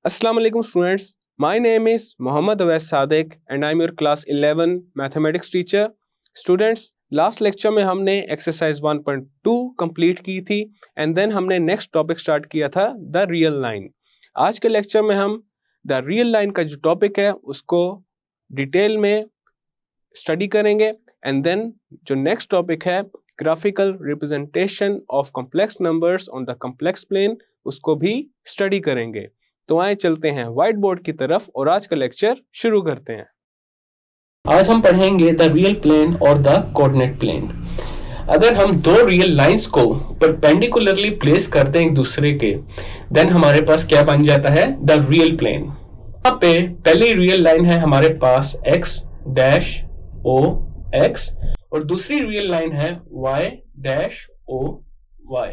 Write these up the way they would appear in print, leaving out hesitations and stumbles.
Assalamu alaikum students. My name is Mohammad Awais Sadiq and I'm your class 11 mathematics teacher. Students, last lecture में हमने exercise 1.2 complete की थी and then हमने next topic start किया था the real line. आज के lecture में हम द रियल लाइन का जो टॉपिक है उसको डिटेल में स्टडी करेंगे एंड देन जो नेक्स्ट टॉपिक है graphical representation of complex numbers on the complex plane उसको भी स्टडी करेंगे. तो आए चलते हैं व्हाइट बोर्ड की तरफ और आज का लेक्चर शुरू करते हैं. आज हम पढ़ेंगे द रियल प्लेन और द कोऑर्डिनेट प्लेन. अगर हम दो रियल लाइंस को परपेंडिकुलरली प्लेस करते हैं एक दूसरे के, देन हमारे पास क्या बन जाता है? The real plane. यहाँ पे पहली रियल लाइन है हमारे पास x डैश ओ x और दूसरी रियल लाइन है y डैश ओ y.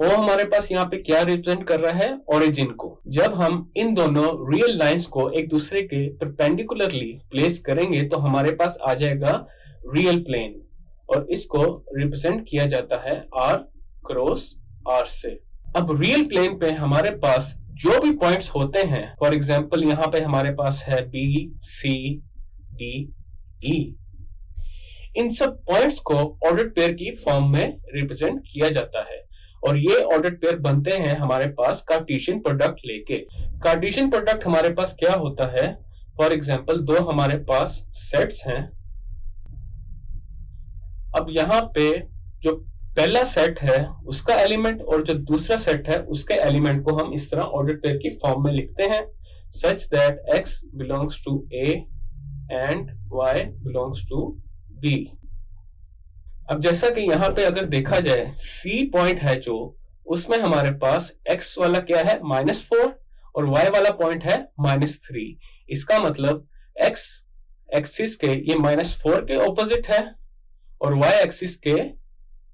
वो हमारे पास यहाँ पे क्या रिप्रेजेंट कर रहा है? ओरिजिन को. जब हम इन दोनों रियल लाइंस को एक दूसरे के परपेंडिकुलरली प्लेस करेंगे तो हमारे पास आ जाएगा रियल प्लेन और इसको रिप्रेजेंट किया जाता है r क्रॉस r से. अब रियल प्लेन पे हमारे पास जो भी पॉइंट्स होते हैं, फॉर एग्जांपल यहाँ पे हमारे पास है B, C, D, E, इन सब पॉइंट्स को ऑर्डर्ड पेयर की फॉर्म में रिप्रेजेंट किया जाता है और ये ऑर्डर्ड पेयर बनते हैं हमारे पास कार्टेशियन प्रोडक्ट लेके. कार्टेशियन प्रोडक्ट हमारे पास क्या होता है? फॉर एग्जांपल दो हमारे पास सेट्स हैं. अब यहाँ पे जो पहला सेट है उसका एलिमेंट और जो दूसरा सेट है उसके एलिमेंट को हम इस तरह ऑर्डर्ड पेयर की फॉर्म में लिखते हैं such that x belongs to A and y belongs to B. अब जैसा कि यहाँ पे अगर देखा जाए C पॉइंट है जो, उसमें हमारे पास x वाला क्या है? -4 और y वाला पॉइंट है -3. इसका मतलब x एक्सिस के ये -4 के ऑपोजिट है और y एक्सिस के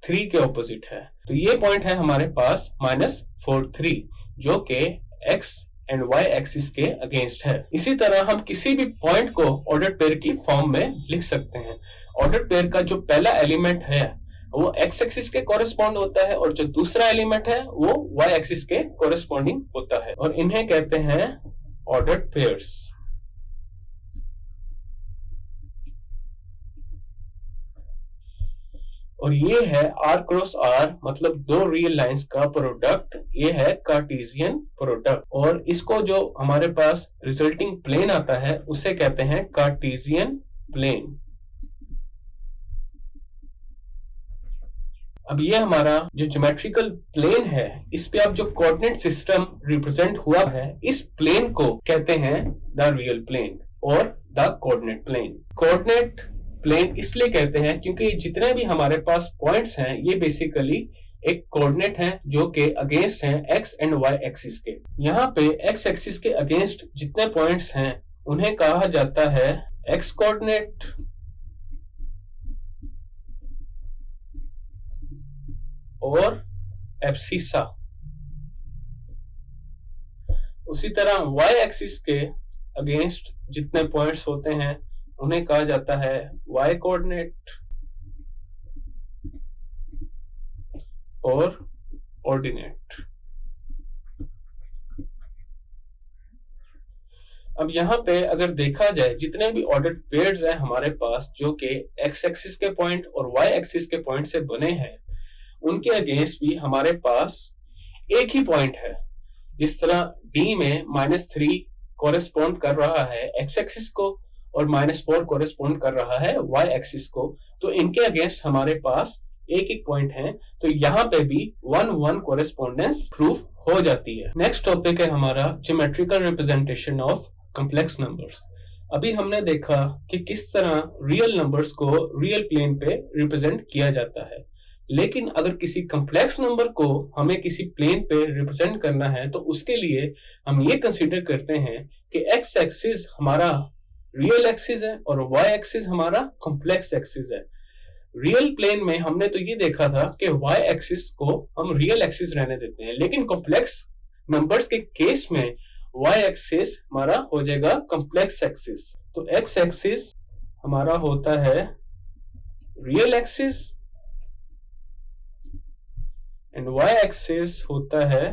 3 के ऑपोजिट है. तो ये पॉइंट है हमारे पास -4, 3 जो कि x एंड y एक्सिस के अगेंस्ट है. इसी तरह हम किसी भी पॉइंट को ऑर्डर्ड पेयर की फॉर्म में लिख सकते हैं. ऑर्डर्ड पेयर का जो पहला एलिमेंट है वो x एक्सिस के कॉरेस्पॉन्ड होता है और जो दूसरा एलिमेंट है वो y एक्सिस के कॉरेस्पॉन्डिंग होता है और इन्हें कहते हैं ऑर्डर्ड पेयर्स. और ये है r क्रॉस r, मतलब दो रियल लाइंस का प्रोडक्ट. ये है कार्टेशियन प्रोडक्ट और इसको जो हमारे पास रिजल्टिंग प्लेन आता है उसे कहते हैं कार्टेशियन प्लेन. अब ये हमारा जो ज्योमेट्रिकल प्लेन है इस पे अब जो कोऑर्डिनेट सिस्टम रिप्रेजेंट हुआ है इस प्लेन को कहते हैं द रियल प्लेन और the coordinate plane. Coordinate plane इसलिए कहते हैं क्योंकि जितने भी हमारे पास पॉइंट्स हैं ये बेसिकली एक कोऑर्डिनेट हैं जो कि अगेंस्ट हैं x एंड y एक्सिस के. यहाँ पे x एक्सिस के अगेंस्ट जितने पॉइंट्स हैं उन्हें कहा जाता है x कोऑर्डिनेट और एब्सिसा. उसी तरह y एक्सिस के अगेंस्ट जितने पॉइंट्स होते हैं उन्हें कहा जाता है y कोऑर्डिनेट और ऑर्डिनेट. अब यहाँ पे अगर देखा जाए जितने भी ऑर्डर्ड पेयर्स हैं हमारे पास जो कि x एक्सिस के पॉइंट और y एक्सिस के पॉइंट से बने हैं, उनके अगेंस्ट भी हमारे पास एक ही पॉइंट है. जिस तरह D में -3 कोरेस्पॉन्ड कर रहा है x एक्सिस को और -4 कोरेस्पॉन्ड कर रहा है y एक्सिस को, तो इनके अगेंस्ट हमारे पास एक एक पॉइंट है. तो यहाँ पे भी 1-1 कोरेस्पॉन्डेंस प्रूफ हो जाती है. नेक्स्ट टॉपिक है हमारा geometrical representation of complex numbers. अभी हमने देखा कि किस तरह रियल नंबर्स को रियल प्लेन पे रिप्रेजेंट किया जाता है, लेकिन अगर किसी कॉम्प्लेक्स नंबर को हमें किसी प्लेन पे रिप्रेजेंट करना है तो उसके लिए हम ये कंसीडर करते हैं कि x एक्सिस हमारा रियल एक्सिस है और y एक्सिस हमारा कॉम्प्लेक्स एक्सिस है. रियल प्लेन में हमने तो ये देखा था कि y एक्सिस को हम रियल एक्सिस रहने देते हैं, लेकिन कॉम्प्लेक्स नंबर्स के केस में y एक्सिस हमारा हो जाएगा कॉम्प्लेक्स एक्सिस. तो x एक्सिस हमारा होता है real axis and y axis होता है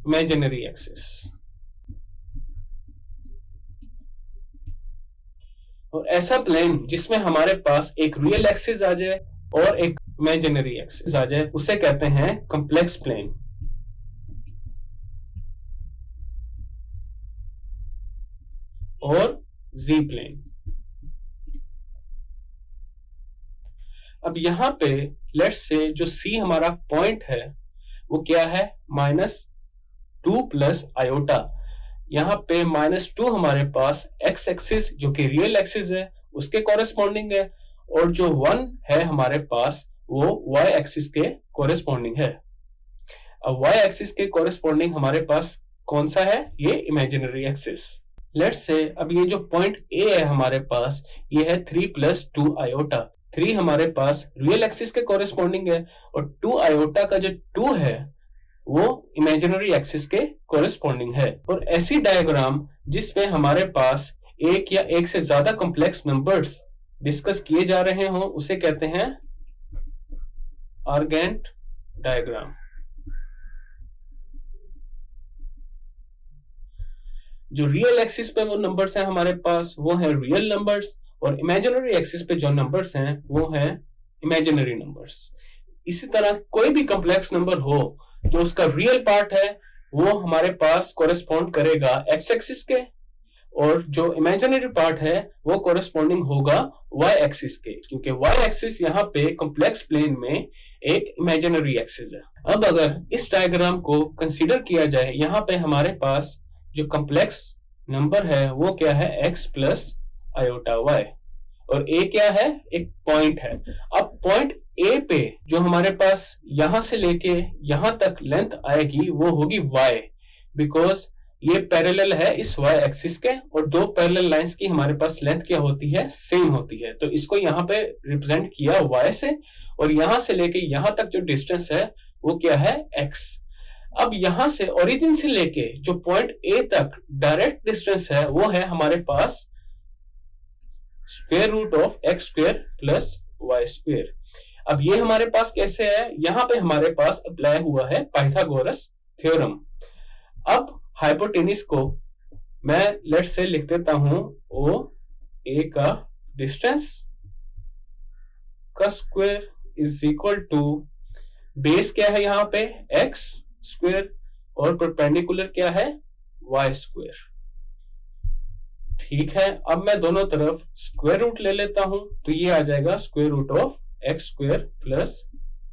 इमेजिनरी एक्सिस। और ऐसा प्लेन जिसमें हमारे पास एक रियल एक्सिस आ जाए और एक इमेजिनरी एक्सिस आ जाए उसे कहते हैं कॉम्प्लेक्स प्लेन। और जी प्लेन। अब यहां पे लेट्स से जो सी हमारा पॉइंट है वो क्या है, -2 प्लस आयोटा। यहाँ पे -2 हमारे पास एक्स एक्सिस जो कि रियल एक्सिस है उसके कॉरेस्पॉन्डिंग है, और जो 1 है हमारे पास वो वाई एक्सिस के कॉरेस्पॉन्डिंग है। अब वाई एक्सिस के कॉरेस्पॉन्डिंग हमारे पास कौन सा है, ये इमेजिनरी एक्सिस। लेट्स से अब ये जो पॉइंट ए है हमारे पास ये है 3 प्लस 2 आयोटा। 3 हमारे पास रियल एक्सिस के कॉरेस्पॉन्डिंग है और 2 आयोटा का जो 2 है वो इमेजिनरी एक्सिस के कॉरेस्पॉन्डिंग है। और ऐसी डायग्राम जिसमें हमारे पास एक या एक से ज्यादा कॉम्प्लेक्स नंबर्स डिस्कस किए जा रहे हो उसे कहते हैं आर्गेंट डायग्राम। जो रियल एक्सिस पे वो नंबर्स हैं हमारे पास वो है रियल नंबर्स, और इमेजिनरी एक्सिस पे जो नंबर्स हैं वो है इमेजिनरी नंबर्स। इसी तरह कोई भी कॉम्प्लेक्स नंबर हो जो उसका रियल पार्ट है वो हमारे पास कॉरेस्पॉन्ड करेगा एक्स एक्सिस के, और जो इमेजिनरी पार्ट है वो कॉरेस्पॉन्डिंग होगा वाई एक्सिस के, क्योंकि वाई एक्सिस यहाँ पे कॉम्प्लेक्स प्लेन में एक इमेजिनरी एक्सिस है। अब अगर इस डायग्राम को कंसीडर किया जाए, यहाँ पे हमारे पास जो कॉम्प्लेक्स नंबर है वो क्या है, x प्लस आयोटा y, और a क्या है, एक पॉइंट है। अब पॉइंट a पे जो हमारे पास यहां से लेके यहां तक लेंथ आएगी वो होगी y, बिकॉज ये पैरेलल है इस y एक्सिस के, और दो पैरेलल लाइंस की हमारे पास लेंथ क्या होती है, सेम होती है। तो इसको यहाँ पे रिप्रेजेंट किया y से, और यहां से लेके यहां तक जो डिस्टेंस है वो क्या है, x। अब यहां से ओरिजिन से लेके जो पॉइंट ए तक डायरेक्ट डिस्टेंस है वो है हमारे पास square root of X square plus Y square. अब ये हमारे पास कैसे है, यहाँ पे हमारे पास अप्लाई हुआ है पाइथागोरस थ्योरम। अब हाइपोटेनिस को मैं लेट्स से लिख देता हूं ओ ए का डिस्टेंस का square is equal to base क्या है यहाँ पे एक्स स्क्वायर और परपेंडिकुलर क्या है वाई स्क्वायर। ठीक है, अब मैं दोनों तरफ स्क्वायर रूट ले लेता हूं तो ये आ जाएगा square root of X square plus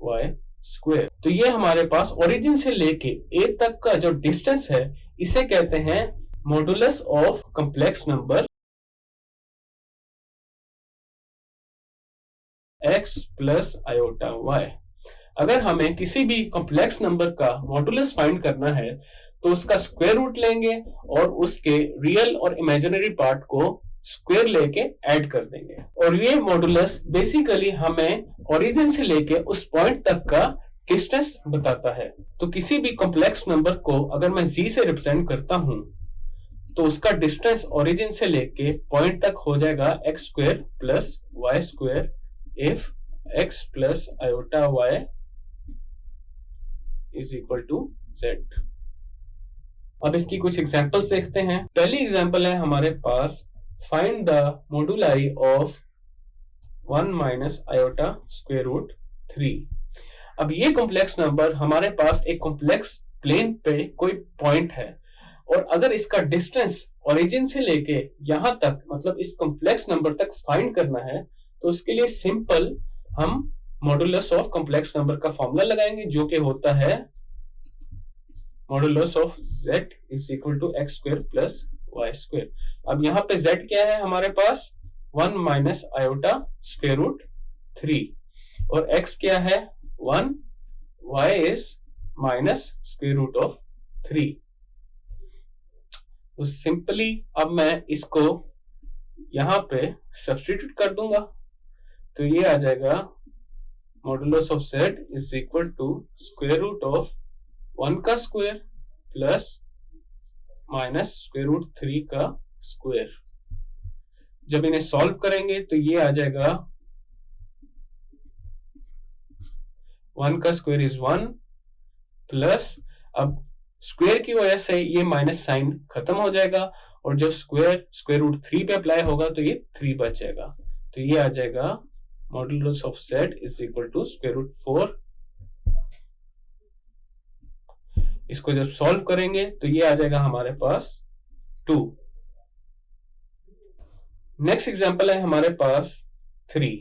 Y square. तो ये हमारे पास ओरिजिन से लेके ए तक का जो डिस्टेंस है इसे कहते हैं modulus of complex number X plus iota Y. अगर हमें किसी भी कॉम्प्लेक्स नंबर का मॉडुलस फाइंड करना है तो उसका स्क्वायर रूट लेंगे और उसके रियल और इमेजिनरी पार्ट को स्क्वायर लेके ऐड कर देंगे, और ये मॉडुलस बेसिकली हमें ओरिजिन से लेके उस पॉइंट तक का डिस्टेंस बताता है। तो किसी भी कॉम्प्लेक्स नंबर को अगर मैं जी से रिप्रेजेंट करता हूं तो उसका डिस्टेंस ओरिजिन से लेके पॉइंट तक हो जाएगा X square plus Y square if X plus iota Y is equal to Z. अब इसकी कुछ एग्जांपल्स देखते हैं। पहली एग्जांपल है हमारे पास find the moduli of 1 minus iota square root 3। अब ये कॉम्प्लेक्स नंबर हमारे पास एक कॉम्प्लेक्स प्लेन पे कोई पॉइंट है, और अगर इसका डिस्टेंस ओरिजिन से लेके यहां तक मतलब इस कॉम्प्लेक्स नंबर तक फाइंड करना है तो उसके लिए सिंपल हम मॉडुलस ऑफ कॉम्प्लेक्स नंबर का फॉर्मूला लगाएंगे जो कि होता है modulus of z is equal to X square plus Y square. अब यहाँ पे z क्या है हमारे पास 1 माइनस आयोटा स्क्वायर रूट 3, और x क्या है 1, y is minus square root of 3। तो सिंपली अब मैं इसको यहाँ पे सब्स्टिट्यूट कर दूंगा तो ये आ जाएगा modulus of z is equal to square root of 1 का square plus minus square root 3 का स्क्वायर। जब इन्हें सॉल्व करेंगे तो ये आ जाएगा 1 का स्क्वायर इज 1 प्लस अब स्क्वायर की वजह से ये माइनस साइन खत्म हो जाएगा और जब स्क्वायर रूट 3 पे अप्लाई होगा तो ये 3 बच जाएगा। तो ये आ जाएगा modulus of z is equal to square root 4। इसको जब सॉल्व करेंगे तो ये आ जाएगा हमारे पास 2। नेक्स्ट एग्जांपल है हमारे पास 3।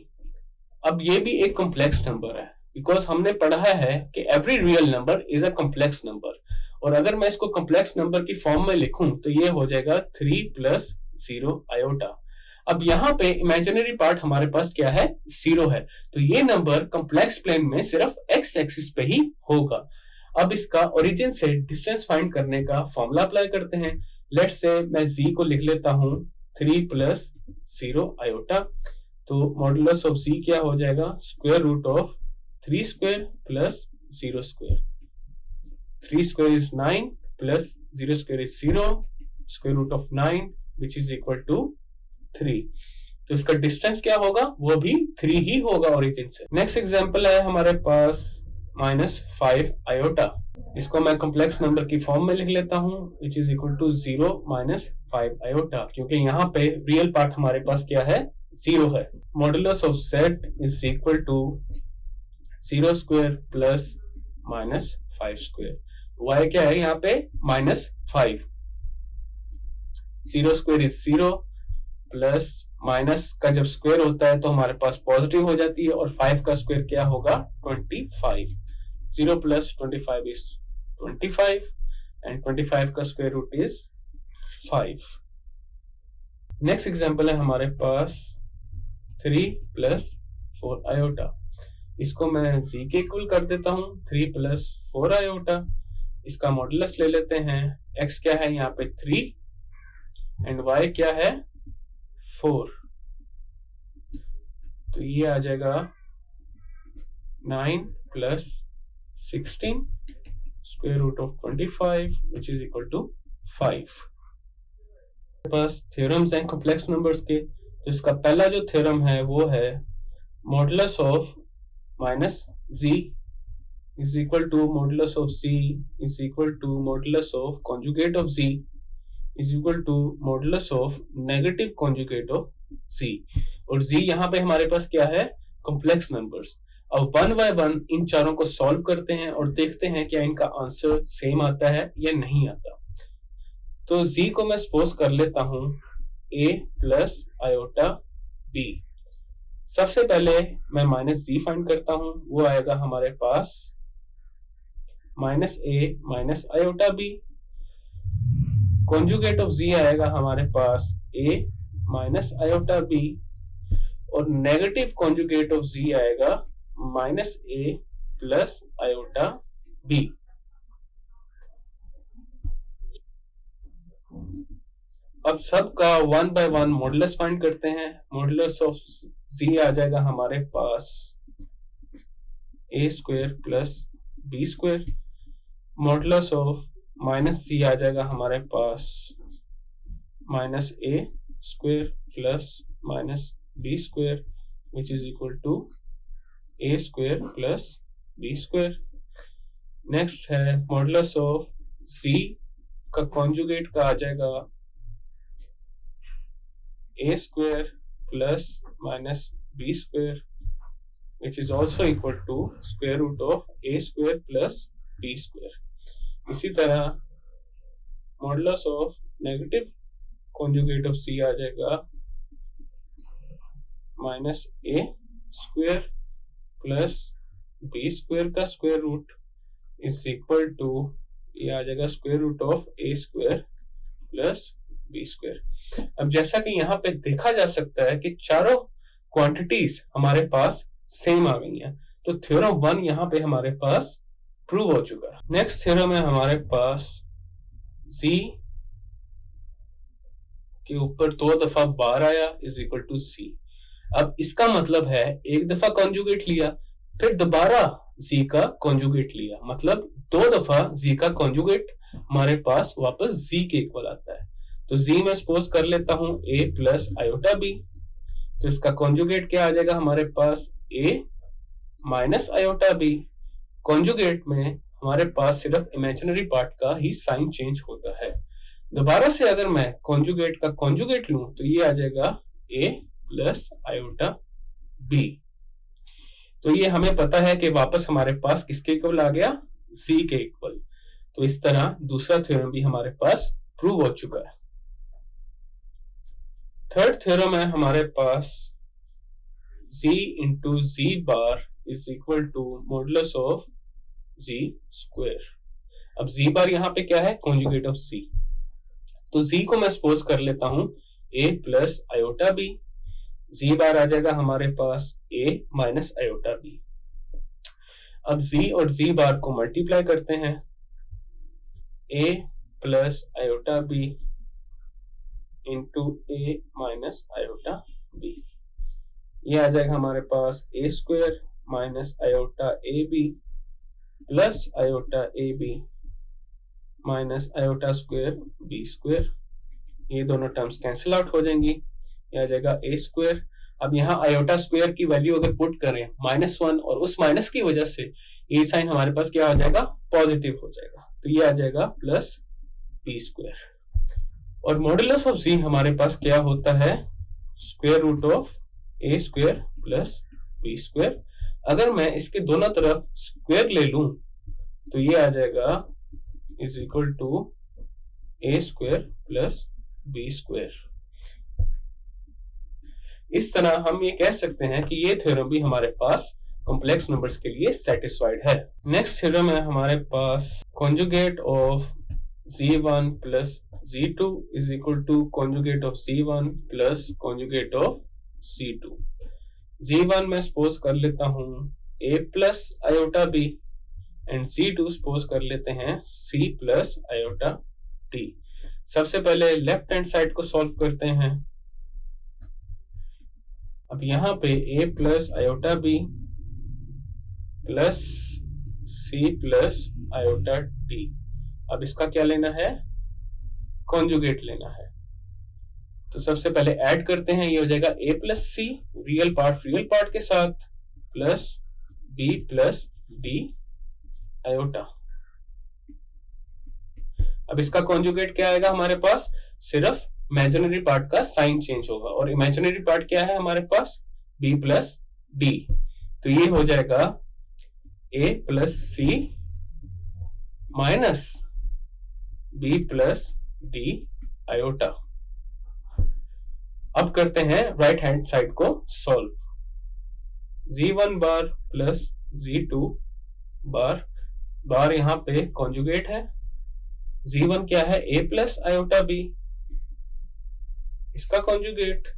अब ये भी एक कॉम्प्लेक्स नंबर है, बिकॉज हमने पढ़ा है कि every real number is a complex number. और अगर मैं इसको कॉम्प्लेक्स नंबर की फॉर्म में लिखूं तो ये हो जाएगा 3 + 0 आयोटा। अब यहाँ पे इमेजिनरी पार्ट हमारे पास क्या है, 0 है, तो ये नंबर कॉम्प्लेक्स प्लेन में सिर्फ x एक्सिस पे ही होगा। अब इसका ओरिजिन से डिस्टेंस फाइंड करने का फॉर्मूला अप्लाई करते हैं। लेट्स से मैं z को लिख लेता हूं 3 + 0 आयोटा। तो मॉडुलस ऑफ z क्या हो जाएगा, square root of 3 square plus 0 square. 3 square is 9 plus 0 square is 0, square root of 9 which is equal to 3। तो इसका डिस्टेंस क्या होगा, वो भी 3 ही होगा ओरिजिन से। नेक्स्ट एग्जांपल है हमारे पास -5 आयोटा। इसको मैं कॉम्प्लेक्स नंबर की फॉर्म में लिख लेता हूं which is equal to 0 - 5 iota, क्योंकि यहाँ पे रियल पार्ट हमारे पास क्या है, 0 है। Modulus of z is equal to 0 square plus -5 square. y क्या है यहाँ पे, -5। 0 स्क्वायर इज 0 प्लस माइनस का जब स्क्वायर होता है तो हमारे पास पॉजिटिव हो जाती है और 5 का स्क्वायर क्या होगा, 25। 0 + 25 इज 25 एंड 25 का square root is 5। Next example है हमारे पास 3 + 4 आयोटा। इसको मैं z के इक्वल कर देता हूं 3 + 4 आयोटा। इसका मॉडुलस ले लेते हैं, x क्या है यहाँ पे 3 एंड y क्या है 4। तो ये आ जाएगा 9 + 16 square root of 25 which is equal to 5। पास थ्योरम्स हैं कॉम्प्लेक्स नंबर्स के। तो इसका पहला जो थ्योरम है वो है modulus of -z is equal to modulus of z is equal to modulus of conjugate of z is equal to modulus of negative conjugate of z। और z यहाँ पे हमारे पास क्या है, कॉम्प्लेक्स नंबर्स। अब 1 by 1 इन चारों को सॉल्व करते हैं और देखते हैं क्या इनका आंसर सेम आता है या नहीं आता। तो z को मैं सपोज कर लेता हूं a + आयोटा b। सबसे पहले मैं -z फाइंड करता हूं, वो आएगा हमारे पास -a - iota b। Conjugate of z आएगा हमारे पास a - आयोटा b और नेगेटिव कॉन्जुगेट ऑफ z आएगा -a + आयोटा b। अब सबका 1 by 1 मॉडुलस फाइंड करते हैं। मॉडुलस ऑफ z आ जाएगा हमारे पास a² + b²। Modulus of -c आ जाएगा हमारे पास -a² + -b² which is equal to a² + b²। Next है मॉडुलस ऑफ c का कॉन्जुगेट का आ जाएगा a² + -b² which is also equal to square root of a² + b²। इसी तरह modulus of negative conjugate of c आ जाएगा -a² + b² का square root is equal to ये आ जाएगा square root of a² + b²। अब जैसा कि यहाँ पे देखा जा सकता है कि चारों क्वांटिटीज हमारे पास सेम आ गई हैं, तो थ्योरम 1 यहाँ पे हमारे पास प्रूव हो चुका है। नेक्स्ट थ्योरम है हमारे पास z के ऊपर 2 दफा बार आया इज इक्वल टू c। अब इसका मतलब है एक दफा कॉन्जुगेट लिया फिर दोबारा z का कॉन्जुगेट लिया, मतलब 2 दफा z का कॉन्जुगेट हमारे पास वापस z के इक्वल आता है। तो z में सपोज कर लेता हूं a + आयोटा b। तो इसका कॉन्जुगेट क्या आ जाएगा हमारे पास a - आयोटा b। कॉन्जुगेट में हमारे पास सिर्फ इमेजिनरी पार्ट का ही साइन चेंज होता है। दोबारा से अगर मैं कॉन्जुगेट का कॉन्जुगेट लूं तो ये आ जाएगा a प्लस आयोटा b। तो ये हमें पता है कि वापस हमारे पास किसके इक्वल आ गया, c के इक्वल। तो इस तरह दूसरा थ्योरम भी हमारे पास प्रूव हो चुका है। थर्ड थ्योरम है हमारे पास z into z bar is equal to modulus of z square. अब z बार यहाँ पे क्या है, कॉन्जुगेट ऑफ c। तो z को मैं सपोज कर लेता हूं a plus iota b। z बार आ जाएगा हमारे पास a माइनस आयोटा b। अब z और z बार को मल्टीप्लाई करते हैं, a plus iota b into a minus iota b। ये आ जाएगा हमारे पास a square minus iota a b plus iota a b minus iota square b square. ये दोनों टर्म्स कैंसिल आउट हो जाएंगी, ये आ जाएगा a स्क्वायर। अब यहाँ आयोटा स्क्वायर की वैल्यू अगर पुट करें -1 और उस माइनस की वजह से ये साइन हमारे पास क्या हो जाएगा, पॉजिटिव हो जाएगा। तो ये आ जाएगा प्लस b स्क्वायर। और मॉडुलस ऑफ z हमारे पास क्या होता है, square root of a square plus b square. अगर मैं इसके दोनों तरफ स्क्वायर ले लूं तो ये आ जाएगा is equal to a square plus b square. इस तरह हम ये कह सकते हैं कि ये थ्योरम भी हमारे पास कॉम्प्लेक्स नंबर्स के लिए सेटिस्फाइड है। नेक्स्ट थ्योरम है हमारे पास कॉन्जुगेट ऑफ z1 प्लस z2 is equal to conjugate of c1 plus conjugate of c2। z1 में सपोज कर लेता हूं a plus iota b and c2 suppose कर लेते हैं c प्लस आयोटा d। सबसे पहले लेफ्ट हैंड साइड को सॉल्व करते हैं। अब यहाँ पे a plus iota b plus c plus iota d। अब इसका क्या लेना है, कॉन्जुगेट लेना है। तो सबसे पहले ऐड करते हैं, ये हो जाएगा a plus c real part के साथ plus b plus d iota. अब इसका कॉन्जुगेट क्या आएगा हमारे पास, सिर्फ इमेजिनरी पार्ट का साइन चेंज होगा और इमेजिनरी पार्ट क्या है हमारे पास, b प्लस d। तो ये हो जाएगा a plus c minus b plus d iota. अब करते हैं राइट हैंड साइड को सॉल्व। z1 बार प्लस z2 बार यहाँ पे कॉन्जुगेट है। z1 क्या है, a प्लस आयोटा b, इसका conjugate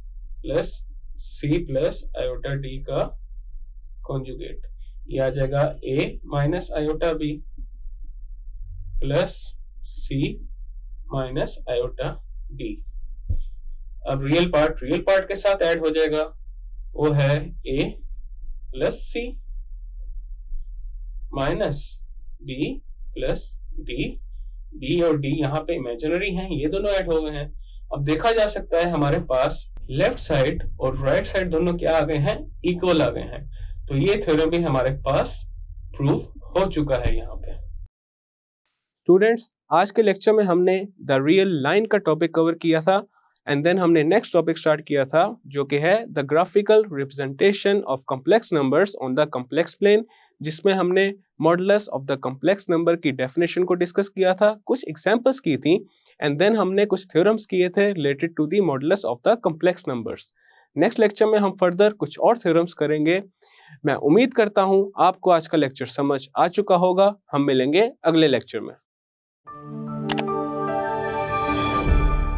plus c plus iota d का कॉन्जुगेट। ये आ जाएगा a minus iota b plus c minus iota d। अब रियल पार्ट के साथ ऐड हो जाएगा, वो है a plus c minus b plus d और d यहाँ पे इमेजिनरी हैं, ये दोनों ऐड हो गए हैं। अब देखा जा सकता है हमारे पास लेफ्ट साइड और राइट साइड दोनों क्या आ गए हैं, इक्वल आ गए हैं। तो ये थ्योरम भी हमारे पास प्रूव हो चुका है यहाँ पे। स्टूडेंट्स, आज के लेक्चर में हमने द रियल लाइन का टॉपिक कवर किया था एंड देन हमने नेक्स्ट टॉपिक स्टार्ट किया था जो कि है the graphical representation of complex numbers on the complex plane, जिसमें हमने modulus of the complex number की डेफिनेशन को डिस्कस किया था, कुछ एग्जांपल्स की थी एंड देन हमने कुछ थ्योरम्स किए थे related to the modulus of the complex numbers. Next lecture में हम फर्दर कुछ और थ्योरम्स करेंगे। मैं उम्मीद करता हूं आपको आज का लेक्चर समझ आ चुका होगा। हम मिलेंगे अगले लेक्चर में।